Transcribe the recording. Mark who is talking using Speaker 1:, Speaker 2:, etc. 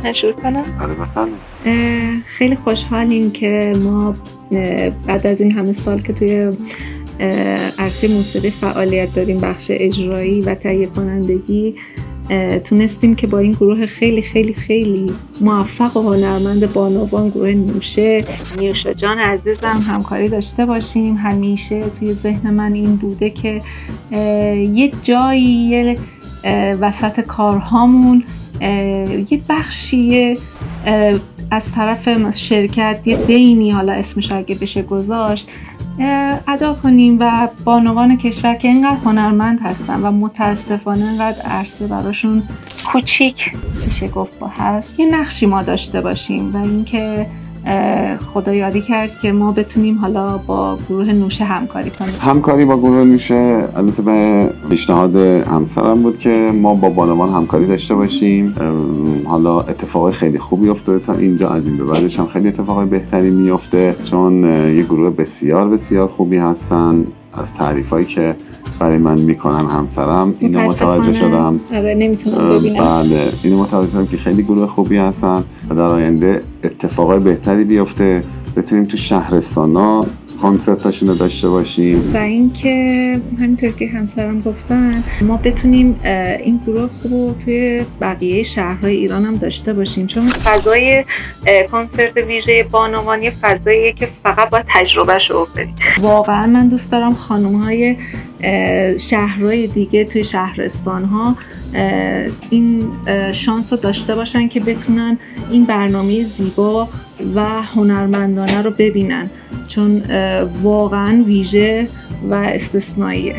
Speaker 1: من شروع کنم؟
Speaker 2: بله بفرمایید.
Speaker 1: خیلی خوشحالیم که ما بعد از این همه سال که توی عرصه موسیقی فعالیت داریم، بخش اجرایی و تهیه کنندگی، تونستیم که با این گروه خیلی خیلی خیلی موفق و هنرمند بانوان، گروه نوشه، نیوشا جان عزیزم، همکاری داشته باشیم. همیشه توی ذهن من این بوده که یه جایی وسط کارهامون یه بخشی از طرف شرکت، یه دینی، حالا اسمش اگه بشه گذاشت، ادا کنیم و بانوان کشور که اینقدر هنرمند هستن و متاسفانه اینقدر عرصه براشون کوچیک میشه گفت با هست، یه نقشی ما داشته باشیم و اینکه خدا یاری کرد که ما بتونیم حالا با گروه نوشه همکاری کنیم.
Speaker 2: همکاری با گروه نوشه البته به پیشنهاد همسرم بود که ما با بانوان همکاری داشته باشیم. حالا اتفاقای خیلی خوبی افتاده تا اینجا، از این به بعدش هم خیلی اتفاقای بهتری میفته، چون یه گروه بسیار بسیار خوبی هستن. از تعریفایی که برای من میکنن همسرم اینو متوجه شدم.
Speaker 1: نمیتونم ببینم.
Speaker 2: بله، اینو متوجه شدم که خیلی گروه خوبی هستن و در آینده اتفاقای بهتری بیفته، بتونیم تو شهرستانا کنسرتاشون رو داشته باشیم
Speaker 1: و اینکه همینطور که همسرم گفتن ما بتونیم این گروه رو توی بقیه شهرهای ایران هم داشته باشیم، چون فضای کنسرت ویژه بانوان یه فضاییه که فقط باید تجربهش رو بریم. واقعا من دوست دارم خانم‌های شهرهای دیگه توی شهرستان‌ها این شانس رو داشته باشن که بتونن این برنامه زیبا و هنرمندانه رو ببینن، چون واقعا ویژه و استثنائیه.